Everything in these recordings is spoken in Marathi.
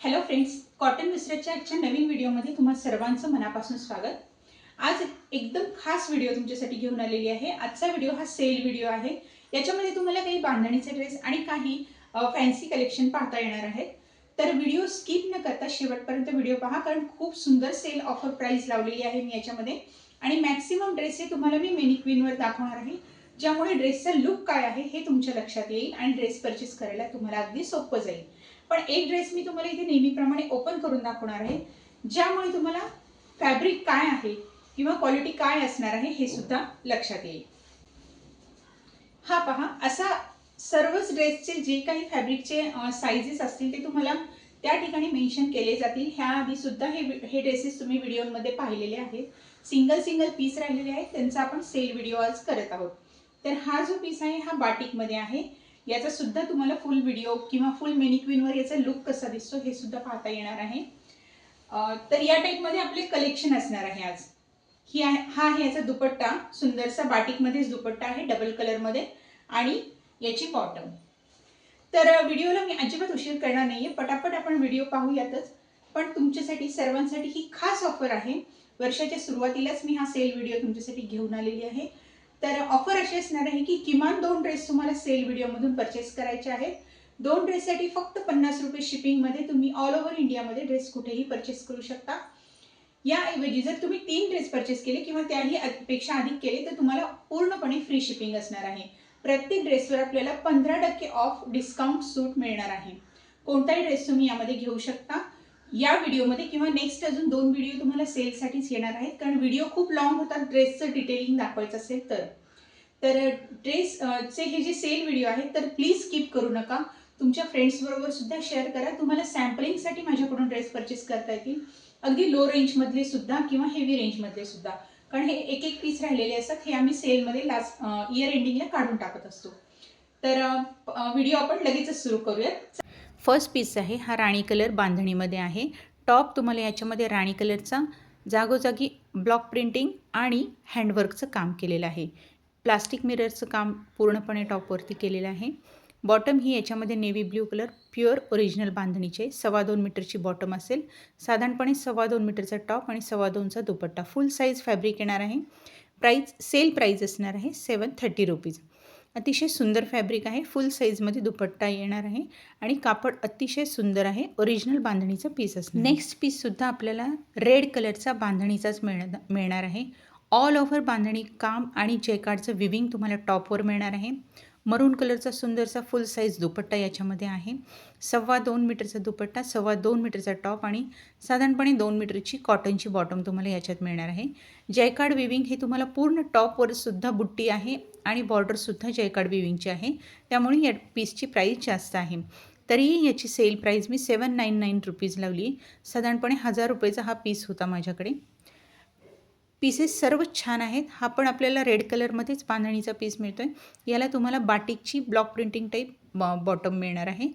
हॅलो फ्रेंड्स, कॉटन विस्ट्रेच्या आजच्या नवीन व्हिडिओमध्ये तुम्हा सर्वांचं मनापासून स्वागत। आज एकदम खास व्हिडिओ तुमच्यासाठी घेऊन आलेली आहे। आजचा व्हिडिओ हा सेल व्हिडिओ आहे। याच्यामध्ये तुम्हाला काही बांधणीचे ड्रेस आणि काही फॅन्सी कलेक्शन पाहता येणार आहेत। तर व्हिडिओ स्किप न करता शेवटपर्यंत व्हिडिओ पहा, कारण खूप सुंदर सेल ऑफर प्राइस लावलेली आहे मी याच्यामध्ये। आणि मॅक्सिमम ड्रेस हे तुम्हाला मी मेनिक्विनवर दाखवणार आहे, ज्यामुळे ड्रेसचा लुक काय आहे हे तुमच्या लक्षात येईल आणि ड्रेस परचेस करायला तुम्हाला अगदी सोपं जाईल। पण एक ड्रेस मी तुम्हाला इथे नेहमीप्रमाणे ओपन करून दाखवणार आहे, ज्यामुळे तुम्हाला फॅब्रिक काय आहे किंवा क्वालिटी काय असणार आहे हे सुद्धा लक्षात येईल। हा पहा, असा सर्वच ड्रेसचे जे काही फॅब्रिकचे साइजेस असतील ते तुम्हाला त्या ठिकाणी मेन्शन केले जातील। ह्या आधी सुद्धा हे ड्रेसेस तुम्ही व्हिडिओमध्ये पाहिलेले आहेत। सिंगल पीस राहिलेले आहेत, त्यांचा आपण सेल व्हिडिओ आज करत आहोत। तर हा जो पीस आहे हा बाटिकमध्ये आहे। याचा सुद्धा तुम्हाला फुल व्हिडिओ किंवा फुल मेनिक्विनवर याचा लुक कसा दिसतो हे सुद्धा पाहता येणार आहे। तर या टाइपमध्ये आपले कलेक्शन असणार आहे आज। हा आहे याचा दुपट्टा, सुंदरसा बाटिकमध्येच दुपट्टा आहे, डबल कलरमध्ये, आणि याची बॉटम। तर व्हिडिओला मी अजिबात उशीर करणार नाहीये, पटापट आपण व्हिडिओ पाहूयातच। पण तुमच्यासाठी सर्वांसाठी ही खास ऑफर आहे। वर्षाच्या सुरुवातीलाच मी हा सेल व्हिडिओ तुमच्यासाठी घेऊन आलेली आहे। तर ऑफर अशी असणार आहे की किमान 2 ड्रेस तुम्हाला सेल व्हिडिओमधून परचेस करायचे आहेत। 2 ड्रेससाठी फक्त 50 रुपये शिपिंगमध्ये तुम्ही ऑल ओव्हर इंडियामध्ये ड्रेस कुठेही परचेस करू शकता। याऐवजी जर तुम्ही 3 ड्रेस परचेस केले किंवा त्याही पेक्षा अधिक केले तर तुम्हाला पूर्णपणे फ्री शिपिंग असणार आहे। प्रत्येक ड्रेसवर आपल्याला 15% ऑफ डिस्काउंट सूट मिळणार आहे। कोणताही ड्रेस तुम्ही यामध्ये घेऊ शकता। या व्हिडिओमध्ये किंवा नेक्स्ट अजून 2 व्हिडिओ तुम्हाला सेलसाठीच येणार आहेत, कारण व्हिडिओ खूप लॉंग होतात ड्रेसचं डिटेलिंग दाखवायचं असेल तर। ड्रेसचे हे जे सेल व्हिडिओ आहेत तर प्लीज स्किप करू नका। तुमच्या फ्रेंड्स बरोबर सुद्धा शेअर करा। तुम्हाला सॅम्पलिंगसाठी माझ्याकडून ड्रेस परचेस करता येतील, अगदी लो रेंजमधले सुद्धा किंवा हेवी रेंजमधले सुद्धा, कारण हे एक पीस राहिलेले असतात। हे आम्ही सेलमध्ये लास्ट इयर एंडिंगला काढून टाकत असतो। तर व्हिडिओ आपण लगेचच सुरू करूयात। फर्स्ट पीस आहे हा राणी कलर बांधणीमध्ये आहे। टॉप तुम्हाला याच्यामध्ये राणी कलरचा जागोजागी ब्लॉक प्रिंटिंग आणि हँडवर्कचं काम केलेलं आहे। प्लास्टिक मिररचं काम पूर्णपणे टॉपवरती केलेलं आहे। बॉटम ही याच्यामध्ये navy blue colour pure original बांधणीचे 2.25 मीटरची बॉटम असेल, साधारणपणे 2.25 मीटरचा टॉप आणि 2.25चा दुपट्टा, फुल साईज फॅब्रिक येणार आहे। सेल प्राईज असणार आहे 730 रुपीज। अतिशय सुंदर फॅब्रिक आहे, फुल साईजमध्ये दुपट्टा येणार आहे आणि कापड अतिशय सुंदर आहे, ओरिजिनल बांधणीचा पीस असणार। नेक्स्ट पीससुद्धा आपल्याला रेड कलरचा बांधणीचाच मिळणार आहे। ऑल ओव्हर बांधणी काम आणि जॅकार्डचं विविंग तुम्हाला टॉपवर मिळणार आहे। मरून कलरचा सुंदरसा फुल साईज दुपट्टा याच्यामध्ये आहे। 2.25 मीटरचा दुपट्टा, 2.25 मीटरचा टॉप आणि साधारणपणे 2 मीटरची कॉटनची बॉटम तुम्हाला याच्यात मिळणार आहे। जॅकार्ड विविंग हे तुम्हाला पूर्ण टॉपवर सुद्धा बुट्टी आहे आणि बॉर्डरसुद्धा जॅकार्ड विविंगची आहे, त्यामुळे या पीसची प्राईस जास्त आहे। तरीही याची सेल प्राईस मी 799 रुपीज लावली। साधारणपणे 1000 रुपयेचा हा पीस होता माझ्याकडे। पीसेस सर्व छान आहेत। हा पण आपल्याला रेड कलरमध्येच बांधणीचा पीस मिळतोय। याला तुम्हाला बाटिकची ब्लॉक प्रिंटिंग टाईप बॉटम मिळणार आहे।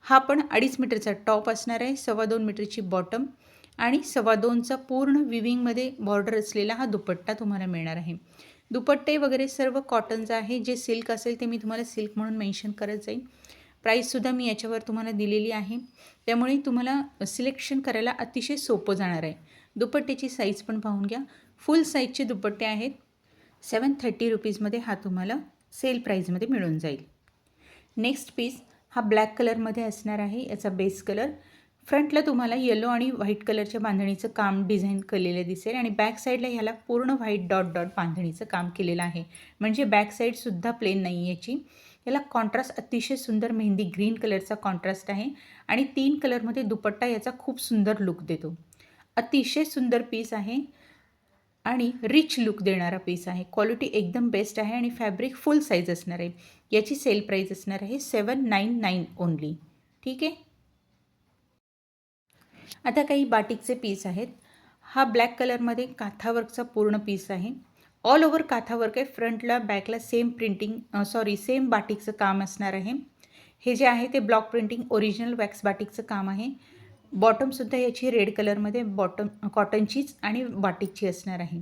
हा पण 2.5 मीटरचा टॉप असणार आहे, 2.25 मीटरची बॉटम आणि 2.25चा पूर्ण विविंगमध्ये बॉर्डर असलेला हा दुपट्टा तुम्हाला मिळणार आहे। दुपट्टे वगैरे सर्व कॉटनचा आहे, जे सिल्क असेल ते मी तुम्हाला सिल्क म्हणून मेन्शन करत जाईन। प्राईससुद्धा मी याच्यावर तुम्हाला दिलेली आहे, त्यामुळे तुम्हाला सिलेक्शन करायला अतिशय सोपं जाणार आहे। दुपट्ट्याची साईज पण पाहून घ्या, फुल साईजचे दुपट्टे आहेत। 730 रुपीजमध्ये हा तुम्हाला सेल प्राईजमध्ये मिळून जाईल। नेक्स्ट पीस हा ब्लॅक कलरमध्ये असणार आहे, याचा बेस कलर। फ्रंटला तुम्हाला येलो आणि व्हाईट कलरच्या बांधणीचं काम डिझाईन केलेलं दिसेल आणि बॅक साईडला ह्याला पूर्ण व्हाईट डॉट डॉट बांधणीचं काम केलेलं आहे, म्हणजे बॅक साईडसुद्धा प्लेन नाही याची। याला कॉन्ट्रास्ट अतिशय सुंदर मेहंदी ग्रीन कलरचा कॉन्ट्रास्ट आहे आणि 3 कलरमध्ये दुपट्टा याचा खूप सुंदर लुक देतो। अतिशय सुंदर पीस आहे आणि रिच लुक देणारा पीस आहे। क्वालिटी एकदम बेस्ट आहे आणि फॅब्रिक फुल साईज असणार आहे। याची सेल प्राईस असणार आहे 799 ओनली। ठीक आहे। आता काही बाटिकचे पीस आहेत। हा ब्लॅक कलरमध्ये काथावर्कचा पूर्ण पीस आहे। ऑल ओव्हर काथावर्क आहे, फ्रंटला बॅकला सेम बाटिकचं काम असणार आहे। हे जे आहे ते ब्लॉक प्रिंटिंग ओरिजिनल वॅक्स बाटिकचं काम आहे। बॉटमसुद्धा याची रेड कलरमध्ये बॉटम कॉटनचीच आणि बाटिकची असणार आहे।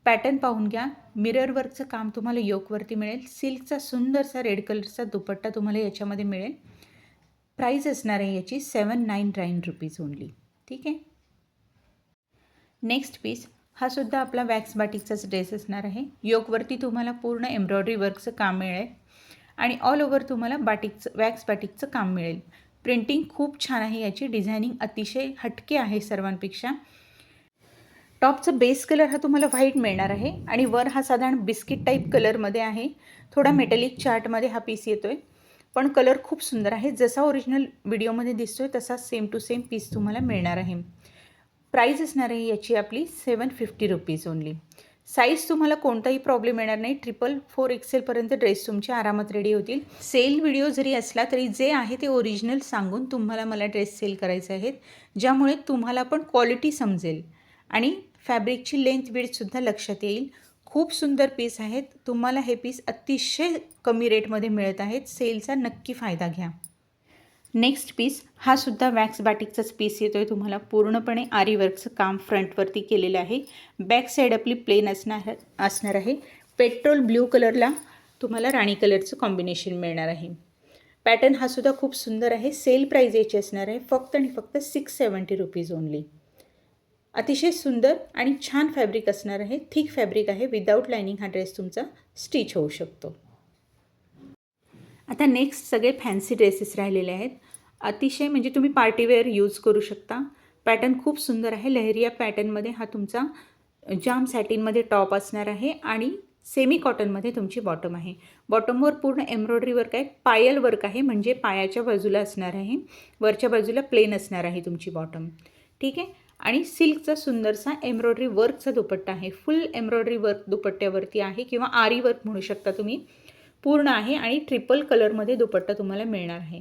पॅटर्न पाहून घ्या, मिरर वर्कचं काम तुम्हाला योकवरती मिळेल। सिल्कचा सुंदरसा रेड कलरचा दुपट्टा तुम्हाला याच्यामध्ये मिळेल। प्राईस असणार आहे याची 799 रुपीज ओनली. ठीक आहे. नेक्स्ट पीस हा सुद्धा आपला वॅक्स बाटिकचाच ड्रेस असणार आहे. योकवरती तुम्हाला पूर्ण एम्ब्रॉयडरी वर्कचं काम मिळेल आणि ऑल ओव्हर तुम्हाला वॅक्स बाटिकचं काम मिळेल. प्रिंटिंग खूप छान आहे याची, डिझायनिंग अतिशय हटके आहे सर्वांपेक्षा. टॉपचा बेस कलर हा तुम्हाला व्हाईट मिळणार आहे आणि वर हा साधारण बिस्किट टाईप कलरमध्ये आहे. थोडा मेटॅलिक चार्टमध्ये हा पीस येतो आहे, पण कलर खूप सुंदर आहे. जसा ओरिजिनल व्हिडिओमध्ये दिसतो आहे तसा सेम टू सेम पीस तुम्हाला मिळणार आहे. प्राईस असणार आहे याची आपली 750 रुपीज ओनली. साईज तुम्हाला कोणताही प्रॉब्लेम येणार नाही. 444 XL ड्रेस तुमचे आरामात रेडी होतील. सेल व्हिडिओ जरी असला तरी जे आहे ते ओरिजिनल सांगून तुम्हाला मला ड्रेस सेल करायचे आहेत, ज्यामुळे तुम्हाला पण क्वालिटी समजेल आणि फॅब्रिकची लेंथ विड्थसुद्धा लक्षात येईल. खूप सुंदर पीस आहेत. तुम्हाला हे पीस अतिशय कमी रेटमध्ये मिळत आहेत. सेलचा नक्की फायदा घ्या. नेक्स्ट पीस हा सुद्धा वॅक्स बाटिकचाच पीस येतो आहे. तुम्हाला पूर्णपणे आरी वर्कचं काम फ्रंटवरती केलेलं आहे. बॅक साईड आपली प्लेन असणार आहे. पेट्रोल ब्ल्यू कलरला तुम्हाला राणी कलरचं कॉम्बिनेशन मिळणार आहे. पॅटर्न हा सुद्धा खूप सुंदर आहे. सेल प्राईज याची असणार आहे फक्त आणि फक्त 670 रुपीज ओनली. अतिशय सुंदर आणि छान फॅब्रिक असणार आहे. थिक फॅब्रिक आहे. विदाऊट लायनिंग हा ड्रेस तुमचा स्टिच होऊ शकतो. आता नेक्स्ट सगळे फॅन्सी ड्रेसेस राहिलेले आहेत. अतिशय म्हणजे तुम्ही पार्टीवेअर यूज करू शकता. पॅटर्न खूप सुंदर आहे. लहरिया पॅटर्नमध्ये हा तुमचा जाम सॅटिनमध्ये टॉप असणार आहे आणि सेमी कॉटनमध्ये तुमची बॉटम आहे. बॉटमवर पूर्ण एम्ब्रॉयडरी वर्क आहे. पायल वर्क आहे, म्हणजे पायाच्या बाजूला असणार आहे. वरच्या बाजूला प्लेन असणार आहे तुमची बॉटम. ठीक आहे. आणि सिल्कचा सुंदरसा एम्ब्रॉयडरी वर्कचा दुपट्टा आहे. फुल एम्ब्रॉयडरी वर्क दुपट्ट्यावरती आहे किंवा आरी वर्क म्हणू शकता तुम्ही. पूर्ण आहे आणि ट्रिपल कलरमध्ये दुपट्टा तुम्हाला मिळणार आहे.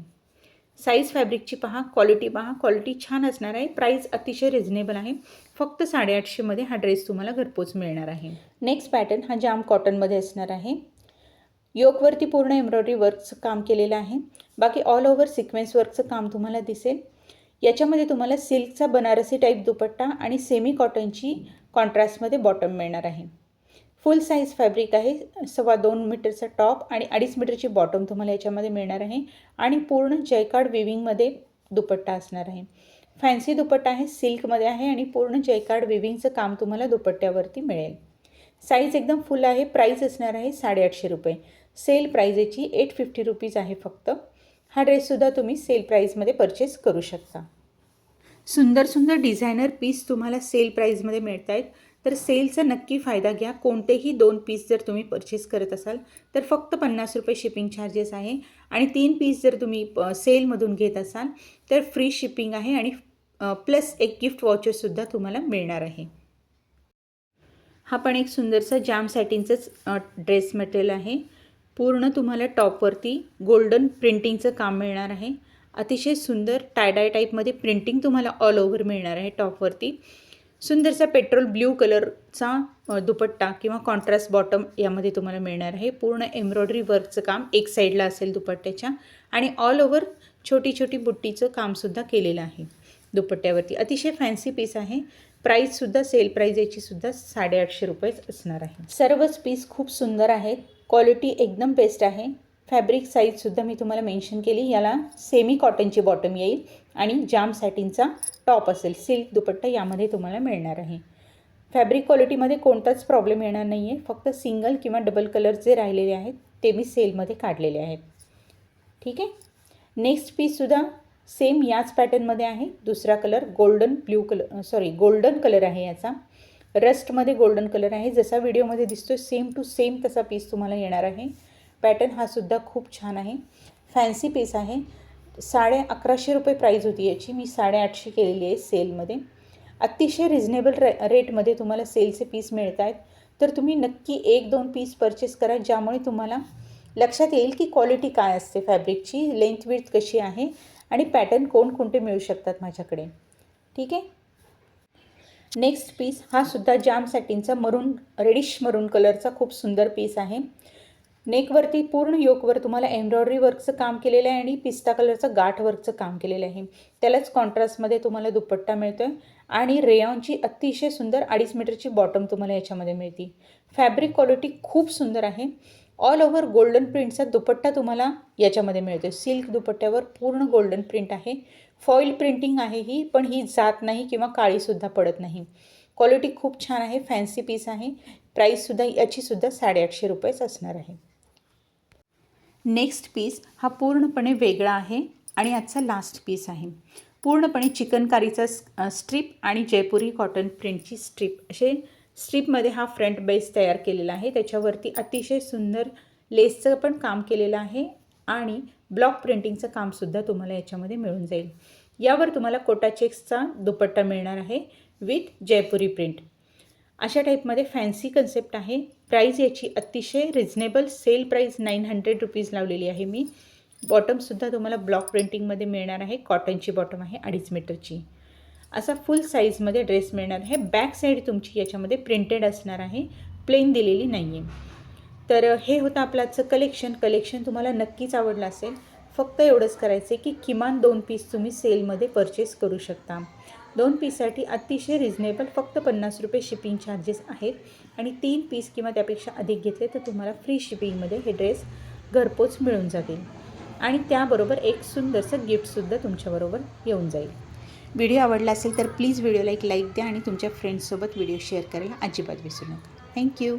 साईज फॅब्रिकची पहा, क्वालिटी पहा. क्वालिटी छान असणार आहे. प्राईस अतिशय रिझनेबल आहे. फक्त 850मध्ये हा ड्रेस तुम्हाला घरपोच मिळणार आहे. नेक्स्ट पॅटर्न हा जाम कॉटनमध्ये असणार आहे. योकवरती पूर्ण एम्ब्रॉयडरी वर्कचं काम केलेलं आहे. बाकी ऑल ओव्हर सिक्वेन्स वर्कचं काम तुम्हाला दिसेल. याच्यामध्ये तुम्हाला सिल्कचा बनारसी टाईप दुपट्टा आणि सेमी कॉटनची कॉन्ट्रास्टमध्ये बॉटम मिळणार आहे. फुल साईज फॅब्रिक आहे. 2.25 मीटरचा टॉप आणि 2.5 मीटरची बॉटम तुम्हाला याच्यामध्ये मिळणार आहे आणि पूर्ण जयकार्ड विविंगमध्ये दुपट्टा असणार आहे. फॅन्सी दुपट्टा आहे, सिल्कमध्ये आहे आणि पूर्ण जयकार्ड विविंगचं काम तुम्हाला दुपट्ट्यावरती मिळेल. साईज एकदम फुल आहे. प्राईस असणार आहे 850 रुपये. सेल प्राईज याची 850 रुपीज आहे फक्त. हा ड्रेससुद्धा तुम्ही सेल प्राईजमध्ये परचेस करू शकता. सुंदर सुंदर डिझायनर पीस तुम्हाला सेल प्राईजमध्ये मिळत आहेत, तर सेलचा नक्की फायदा घ्या. कोणतेही 2 पीस जर तुम्ही परचेस करत असाल तर फक्त 50 रुपये शिपिंग चार्जेस आहे आणि 3 पीस जर तुम्ही सेलमधून घेत असाल तर फ्री शिपिंग आहे आणि प्लस एक गिफ्ट वॉचरसुद्धा तुम्हाला मिळणार आहे. हा पण एक सुंदरसा जाम सॅटिनचंच ड्रेस मटेरियल आहे. पूर्ण तुम्हाला टॉपवरती गोल्डन प्रिंटिंगचं काम मिळणार आहे. अतिशय सुंदर टायडाय टाईपमध्ये प्रिंटिंग तुम्हाला ऑल ओव्हर मिळणार आहे टॉपवरती. सुंदरसा पेट्रोल ब्ल्यू कलरचा दुपट्टा किंवा कॉन्ट्रास्ट बॉटम यामध्ये तुम्हाला मिळणार आहे. पूर्ण एम्ब्रॉयडरी वर्कचं काम एक साईडला असेल दुपट्ट्याच्या आणि ऑल ओव्हर छोटी छोटी बुट्टीचं कामसुद्धा केलेलं आहे दुपट्ट्यावरती. अतिशय फॅन्सी पीस आहे. प्राईससुद्धा सेल प्राईज याचीसुद्धा 850 रुपयेच असणार आहे. सर्वच पीस खूप सुंदर आहेत. क्वालिटी एकदम बेस्ट आहे. फॅब्रिक साईजसुद्धा मी तुम्हाला मेन्शन केली. याला सेमी कॉटनची बॉटम येईल आणि जाम सॅटिनचा टॉप असेल. सिल्क दुपट्टा यामध्ये तुम्हाला मिळणार आहे. फॅब्रिक क्वालिटीमध्ये कोणताच प्रॉब्लेम येणार नाही आहे. फक्त सिंगल किंवा डबल कलर जे राहिलेले आहेत ते मी सेलमध्ये काढलेले आहेत. ठीक आहे. नेक्स्ट पीससुद्धा सेम याच पॅटर्नमध्ये आहे. दुसरा कलर गोल्डन कलर आहे. याचा रस्टमध्ये गोल्डन कलर आहे. जसा व्हिडिओमध्ये दिसतो सेम टू सेम तसा पीस तुम्हाला येणार आहे. पॅटर्न हा सुद्धा खूप छान आहे. फॅन्सी पीस आहे. 1150 रुपये प्राईज होती याची. मी 850 केलेली आहे सेलमध्ये. अतिशय रिझनेबल रेटमध्ये तुम्हाला सेलचे पीस मिळत आहेत. तर तुम्ही नक्की 1-2 पीस परचेस करा, ज्यामुळे तुम्हाला लक्षात येईल की क्वालिटी काय असते फॅब्रिकची, लेंथ विड्थ कशी आहे आणि पॅटर्न कोणकोणते मिळू शकतात माझ्याकडे. ठीक आहे. नेक्स्ट पीस हा सुद्धा जाम सॅटिनचा रेडिश मरून कलरचा खूप सुंदर पीस आहे. नेकवरती पूर्ण योकवर तुम्हाला एम्ब्रॉयडरी वर्कचं काम केलेलं आहे आणि पिस्ता कलरचं गाठ वर्कचं काम केलेलं आहे. त्यालाच कॉन्ट्रास्टमध्ये तुम्हाला दुपट्टा मिळतो आहे आणि रेयॉनची अतिशय सुंदर 2.5 मीटरची बॉटम तुम्हाला याच्यामध्ये मिळते. फॅब्रिक क्वालिटी खूप सुंदर आहे. ऑल ओव्हर गोल्डन प्रिंटचा दुपट्टा तुम्हाला याच्यामध्ये मिळतो. सिल्क दुपट्ट्यावर पूर्ण गोल्डन प्रिंट आहे. फॉईल प्रिंटिंग आहे ही, पण ही जात नाही किंवा काळीसुद्धा पडत नाही. क्वालिटी खूप छान आहे. फॅन्सी पीस आहे. प्राईससुद्धा याचीसुद्धा 850 रुपयेच असणार आहे. नेक्स्ट पीस हा पूर्णपणे वेगळा आहे आणि आजचा लास्ट पीस आहे. पूर्णपणे चिकनकारीचा स्ट्रीप आणि जयपुरी कॉटन प्रिंटची स्ट्रीप असे स्ट्रीपमध्ये हा फ्रंट बेस तयार केलेला आहे. त्याच्यावरती अतिशय सुंदर लेसचं पण काम केलेलं आहे आणि ब्लॉक प्रिंटिंगचं कामसुद्धा तुम्हाला याच्यामध्ये मिळून जाईल. यावर तुम्हाला कोटा चेक्सचा दुपट्टा मिळणार आहे विथ जयपुरी प्रिंट. अशा टाईपमध्ये फॅन्सी कन्सेप्ट आहे. प्राईस याची अतिशय रिझनेबल सेल प्राईस 900 रुपीज लावलेली आहे मी. बॉटमसुद्धा तुम्हाला ब्लॉक प्रिंटिंगमध्ये मिळणार आहे. कॉटनची बॉटम आहे 2.5 मीटरची. असा फुल साईजमध्ये ड्रेस मिळणार आहे. बॅक साईड तुमची याच्यामध्ये प्रिंटेड असणार आहे, प्लेन दिलेली नाही आहे. तर हे होतं आपलं आजचं कलेक्शन तुम्हाला नक्कीच आवडलं असेल. फक्त एवढंच करायचं आहे की किमान 2 पीस तुम्ही सेलमध्ये परचेस करू शकता. 2 पीससाठी अतिशय रिझनेबल फक्त 50 रुपये शिपिंग चार्जेस आहेत आणि 3 पीस किंवा त्यापेक्षा अधिक घेतले तर तुम्हाला फ्री शिपिंगमध्ये हे ड्रेस घरपोच मिळून जातील आणि त्याबरोबर एक सुंदरसं गिफ्टसुद्धा तुमच्याबरोबर येऊन जाईल. व्हिडिओ आवडला असेल तर प्लीज व्हिडिओला एक लाईक द्या आणि तुमच्या फ्रेंड्ससोबत व्हिडिओ शेअर करायला अजिबात विसरू नका. थँक्यू.